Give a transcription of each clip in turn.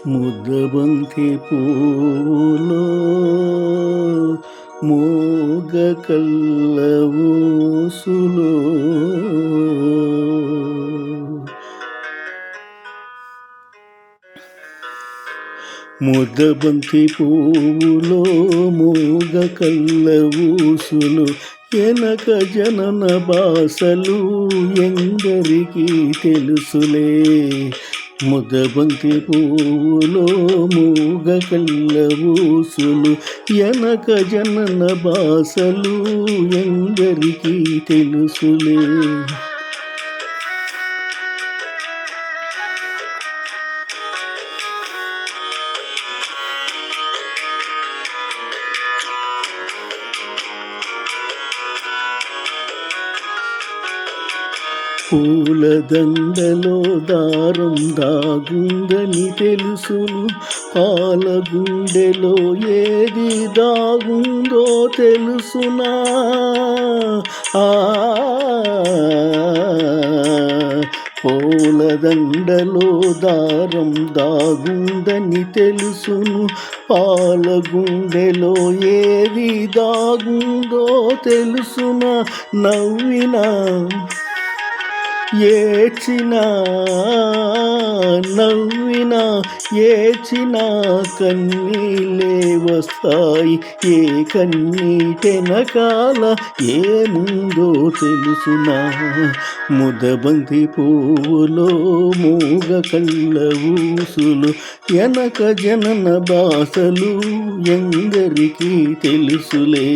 ముద్దబంతి పూలో మోగ కల్ల ఊసులో ముద్దబంతి పూలో మోగ కల్ల ఊసులు ఎనక జనన బాసలు ఎందరికీ తెలుసులే. ముద్దబంతి పూలో మూగ కళ్ళ ఊసులు ఎనక జనన బాసలు ఎందరికీ తెలుసులే. పూలదండలో దారం దాగుందని తెలుసును, పాలగుండెలో ఏది దాగుందో తెలుసునా. పూలదండలో దారం దాగుందని తెలుసును, పాలగుండెలో ఏది దాగుందో తెలుసునా. నవ్వినా ఏడ్చినా నవ్వినా ఏడ్చినా కన్నీళ్ళే వస్తాయి. ఏ కన్నీటెనకాల ఏముందో తెలుసునా. ముద్దబంతి పువ్వులో మూగ కళ్ళ ఊసులు ఎనక జనన బాసలు ఎందరికీ తెలుసులే.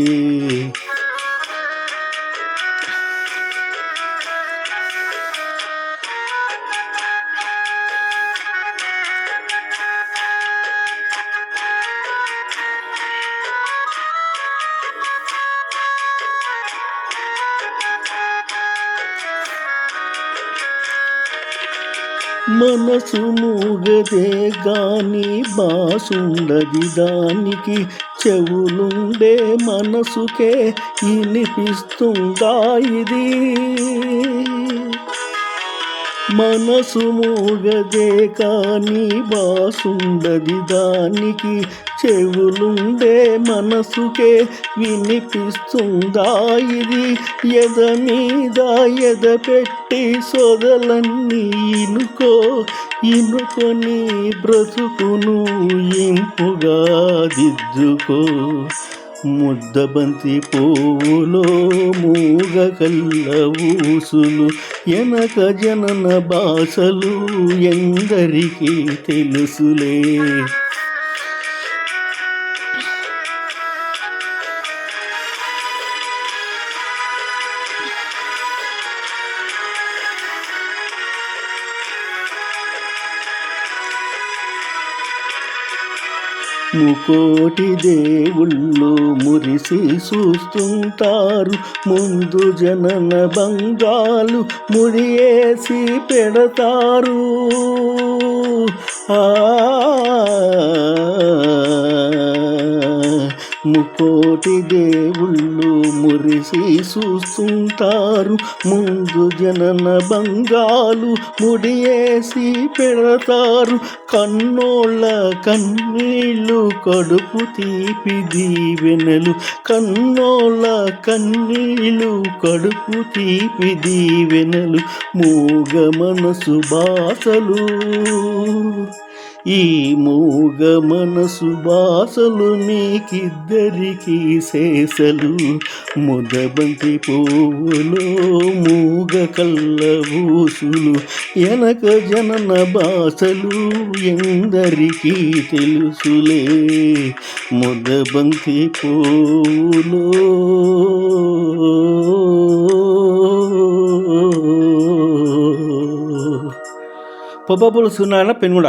మనసు మూగదే గాని బాసుండది దానికి, చెవులుండే మనసుకే వినిపిస్తుందా ఇది. మనసు మూగదే కానీ బాసుండది దానికి, చెవులుండే మనసుకే వినిపిస్తుందా ఇది. ఎద మీద ఎద పెట్టి సొదలన్నీ ఇనుకొని బ్రతుకును ఇంపుగా దిద్దుకో. ముద్దబంతి పువ్వులో మూగ కళ్ళ ఊసులు ఎనక జనన బాసలు ఎందరికీ తెలుసులే. ముకోటి దేవుళ్ళు మురిసి చూస్తుంటారు, ముందు జనన బంగాలు ముడియేసి పెడతారు. ముకోటి దేవుళ్ళు మురిసి చూస్తుంటారు, ముందు జనన బంగాలు ముడియేసి పెడతారు. కన్నోళ్ళ కన్నీళ్ళు కడుపు తీపి దీవెనలు, కన్నోళ్ళ కన్నీళ్ళు కడుపు తీపి దీవెనలు, మూగ మనసు బాసలు. ఈ మూగ మనసు బాసలు మీకిద్దరికీ శేషలు. ముద్దబంతి పువ్వులో మూగ కళ్ళ ఊసులు ఎనక జనన బాసలు ఎందరికీ తెలుసులే. ముద్దబంతి పువ్వులో పొబ్బపులు సున్నాన పెనుగుడ.